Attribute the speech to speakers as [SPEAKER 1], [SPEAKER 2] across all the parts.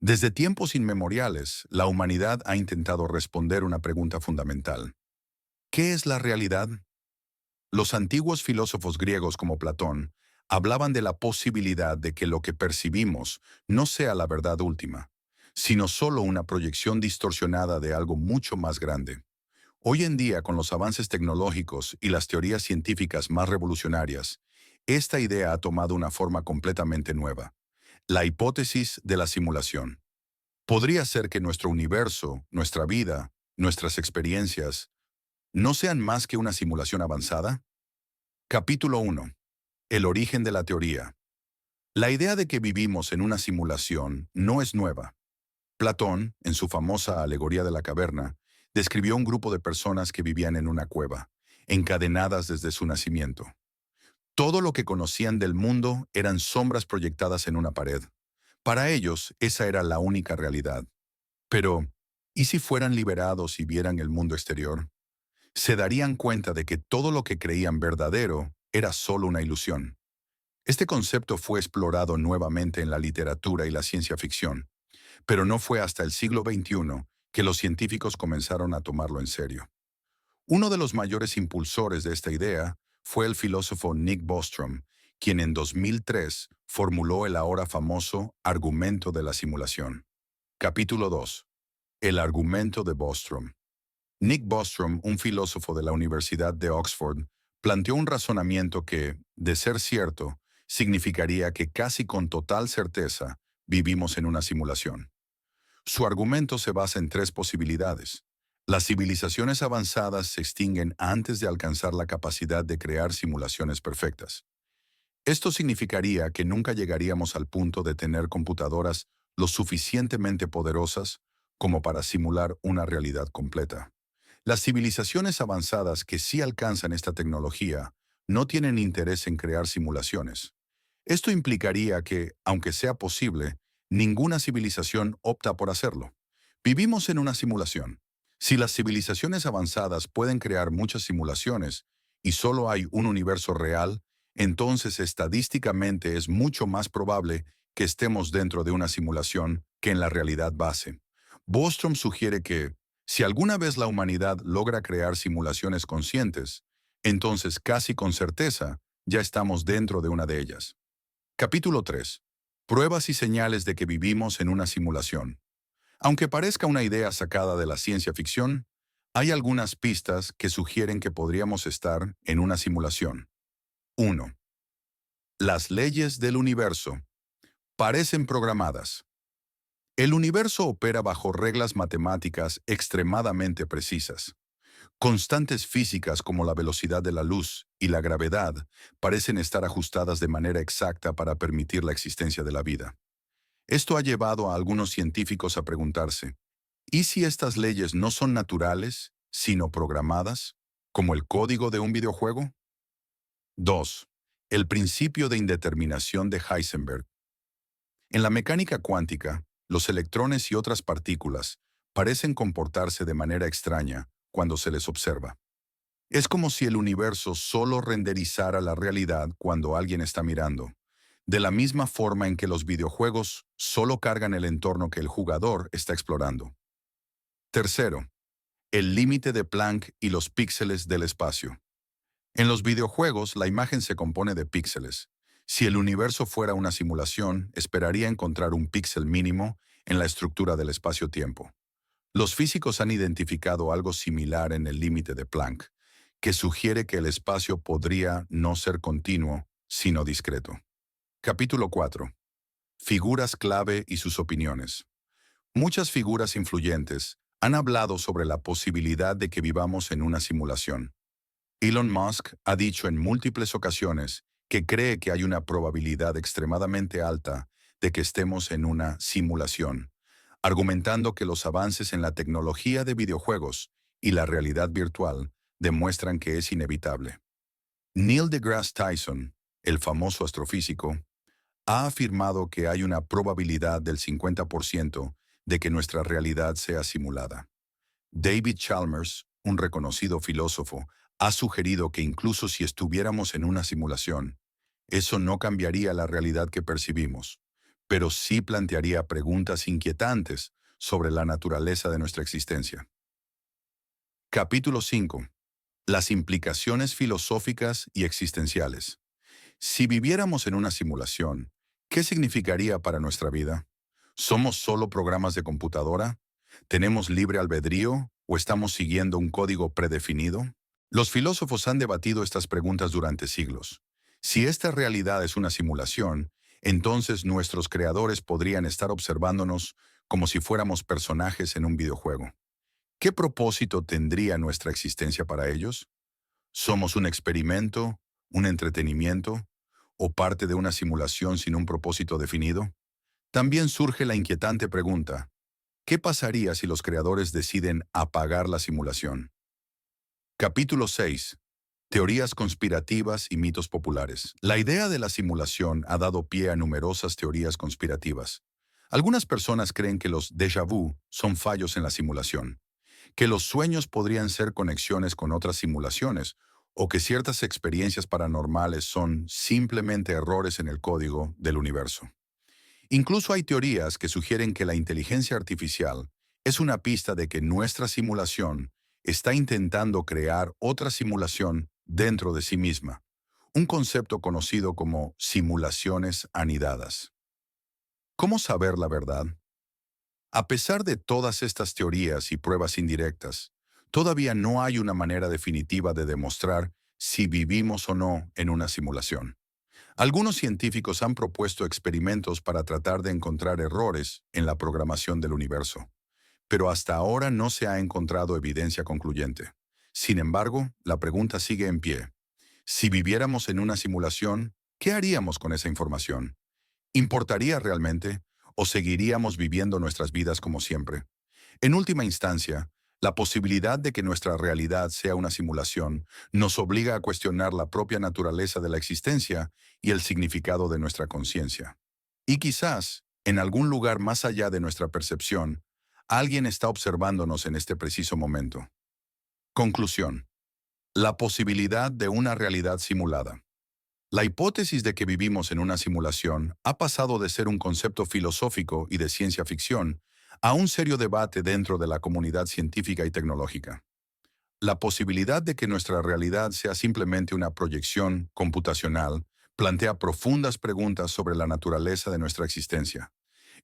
[SPEAKER 1] Desde tiempos inmemoriales, la humanidad ha intentado responder una pregunta fundamental. ¿Qué es la realidad? Los antiguos filósofos griegos como Platón hablaban de la posibilidad de que lo que percibimos no sea la verdad última, sino solo una proyección distorsionada de algo mucho más grande. Hoy en día, con los avances tecnológicos y las teorías científicas más revolucionarias, esta idea ha tomado una forma completamente nueva: la hipótesis de la simulación. Podría ser que nuestro universo, nuestra vida, nuestras experiencias, no sean más que una simulación avanzada. Capítulo 1. El origen de la teoría. La idea de que vivimos en una simulación no es nueva. Platón, en su famosa Alegoría de la Caverna, describió un grupo de personas que vivían en una cueva, encadenadas desde su nacimiento. Todo lo que conocían del mundo eran sombras proyectadas en una pared. Para ellos, esa era la única realidad. Pero, ¿y si fueran liberados y vieran el mundo exterior? Se darían cuenta de que todo lo que creían verdadero era solo una ilusión. Este concepto fue explorado nuevamente en la literatura y la ciencia ficción, pero no fue hasta el siglo XXI que los científicos comenzaron a tomarlo en serio. Uno de los mayores impulsores de esta idea fue el filósofo Nick Bostrom, quien en 2003 formuló el ahora famoso argumento de la simulación. Capítulo 2. El argumento de Bostrom. Nick Bostrom, un filósofo de la Universidad de Oxford, planteó un razonamiento que, de ser cierto, significaría que casi con total certeza vivimos en una simulación. Su argumento se basa en tres posibilidades. Las civilizaciones avanzadas se extinguen antes de alcanzar la capacidad de crear simulaciones perfectas. Esto significaría que nunca llegaríamos al punto de tener computadoras lo suficientemente poderosas como para simular una realidad completa. Las civilizaciones avanzadas que sí alcanzan esta tecnología no tienen interés en crear simulaciones. Esto implicaría que, aunque sea posible, ninguna civilización opta por hacerlo. Vivimos en una simulación. Si las civilizaciones avanzadas pueden crear muchas simulaciones y solo hay un universo real, entonces estadísticamente es mucho más probable que estemos dentro de una simulación que en la realidad base. Bostrom sugiere que, si alguna vez la humanidad logra crear simulaciones conscientes, entonces casi con certeza ya estamos dentro de una de ellas. Capítulo 3. Pruebas y señales de que vivimos en una simulación. Aunque parezca una idea sacada de la ciencia ficción, hay algunas pistas que sugieren que podríamos estar en una simulación. 1. Las leyes del universo parecen programadas. El universo opera bajo reglas matemáticas extremadamente precisas. Constantes físicas como la velocidad de la luz y la gravedad parecen estar ajustadas de manera exacta para permitir la existencia de la vida. Esto ha llevado a algunos científicos a preguntarse: ¿y si estas leyes no son naturales, sino programadas, como el código de un videojuego? 2. El principio de indeterminación de Heisenberg. En la mecánica cuántica, los electrones y otras partículas parecen comportarse de manera extraña cuando se les observa. Es como si el universo solo renderizara la realidad cuando alguien está mirando, de la misma forma en que los videojuegos solo cargan el entorno que el jugador está explorando. Tercero, el límite de Planck y los píxeles del espacio. En los videojuegos, la imagen se compone de píxeles. Si el universo fuera una simulación, esperaría encontrar un píxel mínimo en la estructura del espacio-tiempo. Los físicos han identificado algo similar en el límite de Planck, que sugiere que el espacio podría no ser continuo, sino discreto. Capítulo 4. Figuras clave y sus opiniones. Muchas figuras influyentes han hablado sobre la posibilidad de que vivamos en una simulación. Elon Musk ha dicho en múltiples ocasiones que cree que hay una probabilidad extremadamente alta de que estemos en una simulación, argumentando que los avances en la tecnología de videojuegos y la realidad virtual demuestran que es inevitable. Neil deGrasse Tyson, el famoso astrofísico, ha afirmado que hay una probabilidad del 50% de que nuestra realidad sea simulada. David Chalmers, un reconocido filósofo, ha sugerido que incluso si estuviéramos en una simulación, eso no cambiaría la realidad que percibimos. pero sí plantearía preguntas inquietantes sobre la naturaleza de nuestra existencia. Capítulo 5. Las implicaciones filosóficas y existenciales. Si viviéramos en una simulación, ¿qué significaría para nuestra vida? ¿Somos solo programas de computadora? ¿Tenemos libre albedrío o estamos siguiendo un código predefinido? Los filósofos han debatido estas preguntas durante siglos. Si esta realidad es una simulación, entonces nuestros creadores podrían estar observándonos como si fuéramos personajes en un videojuego. ¿Qué propósito tendría nuestra existencia para ellos? ¿Somos un experimento, un entretenimiento o parte de una simulación sin un propósito definido? También surge la inquietante pregunta: ¿qué pasaría si los creadores deciden apagar la simulación? Capítulo 6. Teorías conspirativas y mitos populares. La idea de la simulación ha dado pie a numerosas teorías conspirativas. Algunas personas creen que los déjà vu son fallos en la simulación, que los sueños podrían ser conexiones con otras simulaciones, o que ciertas experiencias paranormales son simplemente errores en el código del universo. Incluso hay teorías que sugieren que la inteligencia artificial es una pista de que nuestra simulación está intentando crear otra simulación dentro de sí misma, un concepto conocido como simulaciones anidadas. ¿Cómo saber la verdad? A pesar de todas estas teorías y pruebas indirectas, todavía no hay una manera definitiva de demostrar si vivimos o no en una simulación. Algunos científicos han propuesto experimentos para tratar de encontrar errores en la programación del universo, pero hasta ahora no se ha encontrado evidencia concluyente. Sin embargo, la pregunta sigue en pie. Si viviéramos en una simulación, ¿qué haríamos con esa información? ¿Importaría realmente o seguiríamos viviendo nuestras vidas como siempre? En última instancia, la posibilidad de que nuestra realidad sea una simulación nos obliga a cuestionar la propia naturaleza de la existencia y el significado de nuestra conciencia. Y quizás, en algún lugar más allá de nuestra percepción, alguien está observándonos en este preciso momento. Conclusión. La posibilidad de una realidad simulada. La hipótesis de que vivimos en una simulación ha pasado de ser un concepto filosófico y de ciencia ficción a un serio debate dentro de la comunidad científica y tecnológica. La posibilidad de que nuestra realidad sea simplemente una proyección computacional plantea profundas preguntas sobre la naturaleza de nuestra existencia,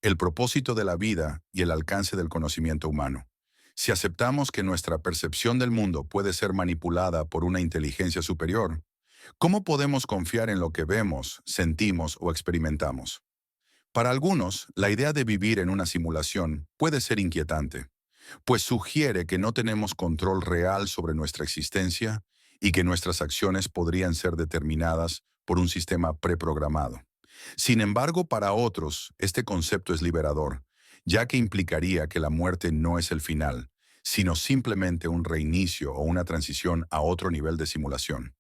[SPEAKER 1] el propósito de la vida y el alcance del conocimiento humano. Si aceptamos que nuestra percepción del mundo puede ser manipulada por una inteligencia superior, ¿cómo podemos confiar en lo que vemos, sentimos o experimentamos? Para algunos, la idea de vivir en una simulación puede ser inquietante, pues sugiere que no tenemos control real sobre nuestra existencia y que nuestras acciones podrían ser determinadas por un sistema preprogramado. Sin embargo, para otros, este concepto es liberador, ya que implicaría que la muerte no es el final, sino simplemente un reinicio o una transición a otro nivel de simulación.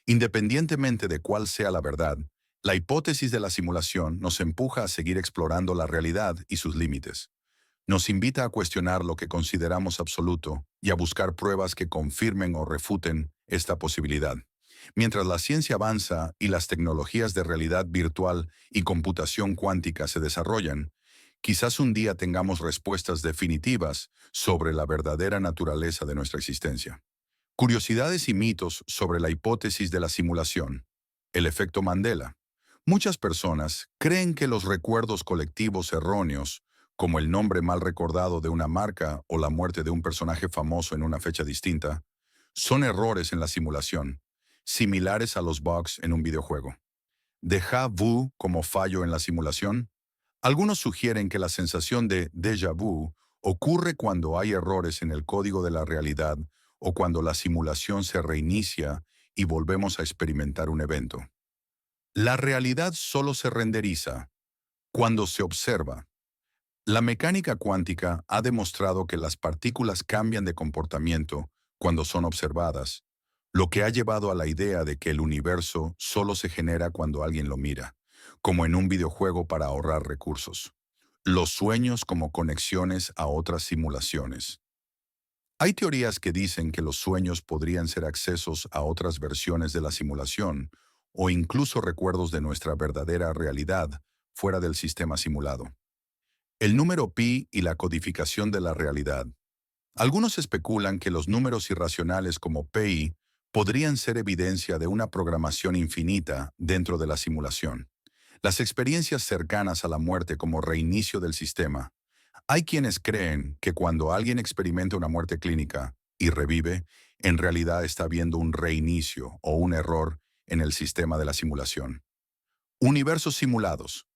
[SPEAKER 1] Independientemente de cuál sea la verdad, la hipótesis de la simulación nos empuja a seguir explorando la realidad y sus límites. Nos invita a cuestionar lo que consideramos absoluto y a buscar pruebas que confirmen o refuten esta posibilidad. Mientras la ciencia avanza y las tecnologías de realidad virtual y computación cuántica se desarrollan, quizás un día tengamos respuestas definitivas sobre la verdadera naturaleza de nuestra existencia. Curiosidades y mitos sobre la hipótesis de la simulación. El efecto Mandela. Muchas personas creen que los recuerdos colectivos erróneos, como el nombre mal recordado de una marca o la muerte de un personaje famoso en una fecha distinta, son errores en la simulación, similares a los bugs en un videojuego. Déjà vu como fallo en la simulación. Algunos sugieren que la sensación de déjà vu ocurre cuando hay errores en el código de la realidad o cuando la simulación se reinicia y volvemos a experimentar un evento. La realidad solo se renderiza cuando se observa. La mecánica cuántica ha demostrado que las partículas cambian de comportamiento cuando son observadas, lo que ha llevado a la idea de que el universo solo se genera cuando alguien lo mira, como en un videojuego para ahorrar recursos. Los sueños como conexiones a otras simulaciones. Hay teorías que dicen que los sueños podrían ser accesos a otras versiones de la simulación o incluso recuerdos de nuestra verdadera realidad, fuera del sistema simulado. El número pi y la codificación de la realidad. Algunos especulan que los números irracionales como pi podrían ser evidencia de una programación infinita dentro de la simulación. Las experiencias cercanas a la muerte como reinicio del sistema. Hay quienes creen que cuando alguien experimenta una muerte clínica y revive, en realidad está viendo un reinicio o un error en el sistema de la simulación. Universos simulados.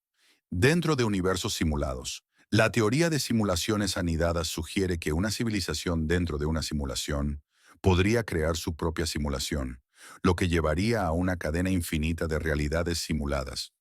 [SPEAKER 1] Dentro de universos simulados, la teoría de simulaciones anidadas sugiere que una civilización dentro de una simulación podría crear su propia simulación, lo que llevaría a una cadena infinita de realidades simuladas.